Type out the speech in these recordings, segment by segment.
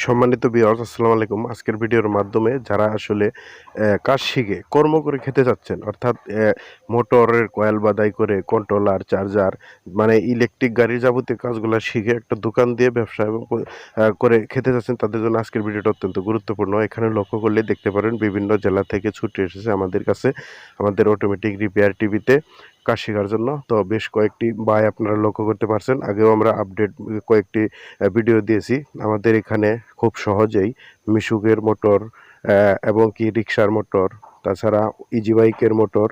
সম্মানিত ভিউয়ার্স, আসসালামু আলাইকুম। আজকের ভিডিওর মাধ্যমে যারা আসলে কাজ শিখে কর্ম করে খেতে যাচ্ছেন, অর্থাৎ মোটরের কয়েল বাদাই করে কন্ট্রোলার, চার্জার, মানে ইলেকট্রিক গাড়ির যাবতীয় কাজগুলা শিখে একটা দোকান দিয়ে ব্যবসা এবং করে খেতে যাচ্ছেন, তাদের জন্য আজকের ভিডিওটা অত্যন্ত গুরুত্বপূর্ণ। এখানে লক্ষ্য করলে দেখতে পারেন বিভিন্ন জেলা থেকে ছুটে এসেছে আমাদের কাছে, আমাদের অটোমেটিক রিপেয়ার টিভিতে কাজ শেখার জন্য। তো বেশ কয়েকটি ভাই আপনারা লক্ষ্য করতে পারছেন, আগেও আমরা আপডেট কয়েকটি ভিডিও দিয়েছি। আমাদের এখানে খুব সহজেই মিশুকের মোটর এবং কি রিক্সার মোটর, তাছাড়া ইজি বাইকের মোটর,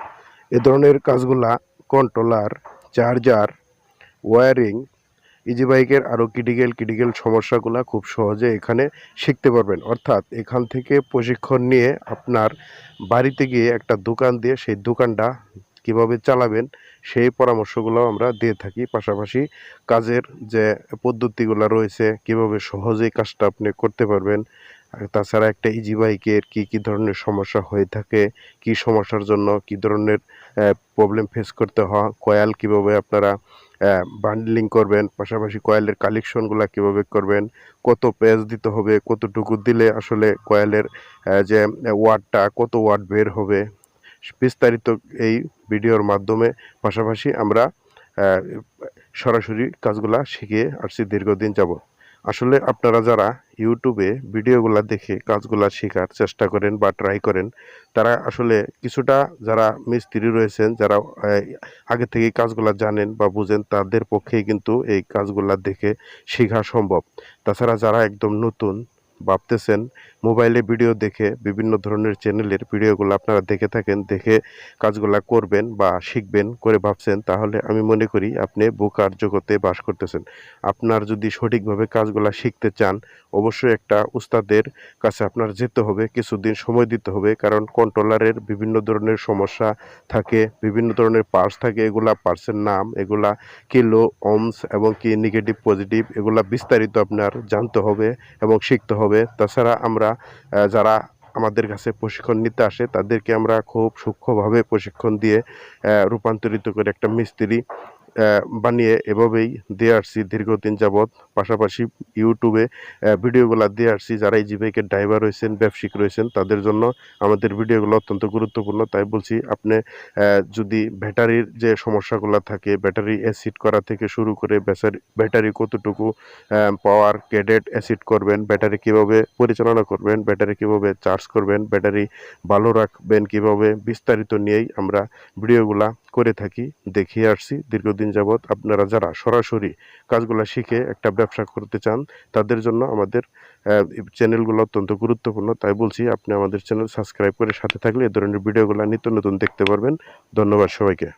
এ ধরনের কাজগুলা, কন্ট্রোলার, চার্জার, ওয়্যারিং, ইজি বাইকের আরও ক্রিটিক্যাল সমস্যাগুলা খুব সহজে এখানে শিখতে পারবেন। অর্থাৎ এখান থেকে প্রশিক্ষণ নিয়ে আপনার বাড়িতে গিয়ে একটা দোকান দিয়ে সেই দোকানটা কিভাবে চালাবেন সেই পরামর্শগুলো আমরা দিয়ে থাকি। পাশাপাশি কাজের যে পদ্ধতিগুলো রয়েছে, কিভাবে সহজেই কাজটা আপনি করতে পারবেন। আর তাছাড়া একটা ইজি বাইকের কী ধরনের সমস্যা হয়ে থাকে, কী সমস্যার জন্য কী ধরনের প্রবলেম ফেস করতে হয়, কয়েল কীভাবে আপনারা বান্ডলিং করবেন, পাশাপাশি কয়েলের কালেকশনগুলো কীভাবে করবেন, কত পেঁয়াজ দিতে হবে, কতটুকু দিলে আসলে কয়েলের যে ওয়াটটা কত ওয়াট বের হবে, বিস্তারিত এই ভিডিওর মাধ্যমে পাশাপাশি আমরা আহ, সরাসরি কাজগুলা শিখে আসছি দীর্ঘদিন যাবত। আসলে আপনারা যারা ইউটিউবে ভিডিওগুলা দেখে কাজগুলা শেখার চেষ্টা করেন বা ট্রাই করেন, তারা আসলে কিছুটা, যারা মিস্ত্রি রয়েছেন, যারা আগে থেকেই কাজগুলা জানেন বা বুঝেন, তাদের পক্ষেই কিন্তু এই কাজগুলা দেখে শেখা সম্ভব। তাছাড়া যারা একদম নতুন ভাবতেছেন, মোবাইলে ভিডিও দেখে বিভিন্ন ধরনের চ্যানেলের ভিডিওগুলো আপনারা দেখে থাকেন, দেখে কাজগুলা করবেন বা শিখবেন করে ভাবছেন, তাহলে আমি মনে করি আপনি বোকার জগতে বাস করতেছেন। আপনার যদি সঠিকভাবে কাজগুলা শিখতে চান, অবশ্যই একটা উস্তাদের কাছে আপনার যেতে হবে, কিছুদিন সময় দিতে হবে। কারণ কন্ট্রোলারের বিভিন্ন ধরনের সমস্যা থাকে, বিভিন্ন ধরনের পার্টস থাকে, এগুলা পার্টসের নাম, এগুলা কিলো, ওহমস এবং কি নেগেটিভ পজিটিভ, এগুলা বিস্তারিত আপনার জানতে হবে এবং শিখতে হবে। তাছাড়া আমরা যারা আমাদের কাছে প্রশিক্ষণ নিতে আসে, তাদেরকে আমরা খুব সূক্ষ্মভাবে প্রশিক্ষণ দিয়ে রূপান্তরিত করে একটা মিস্ত্রি বানিয়ে এভাবেই দিয়ে আসছি দীর্ঘদিন যাবৎ। পাশাপাশি ইউটিউবে ভিডিওগুলো দিয়ে আসছি। যারা ইজি বাইকের ড্রাইভার রয়েছেন, ব্যবসায়িক রয়েছেন, তাদের জন্য আমাদের ভিডিওগুলো অত্যন্ত গুরুত্বপূর্ণ। তাই বলছি, আপনি যদি ব্যাটারির যে সমস্যাগুলো থাকে, ব্যাটারি অ্যাসিড করা থেকে শুরু করে ব্যাটারি কতটুকু পাওয়ার ক্যাডেট অ্যাসিড করবেন, ব্যাটারি কিভাবে পরিচালনা করবেন, ব্যাটারি কিভাবে চার্জ করবেন, ব্যাটারি ভালো রাখবেন কিভাবে, বিস্তারিত নিয়েই আমরা ভিডিওগুলা করে থাকি, দেখিয়ে আসছি দীর্ঘদিন যাবৎ। আপনারা যারা সরাসরি কাজগুলো শিখে একটা ব্যবসা করতে চান, তাদের জন্য আমাদের চ্যানেলগুলো অত্যন্ত গুরুত্বপূর্ণ। তাই বলছি, আপনি আমাদের চ্যানেল সাবস্ক্রাইব করে সাথে থাকলে এ ধরনের ভিডিওগুলো নিত্য নতুন দেখতে পারবেন। ধন্যবাদ সবাইকে।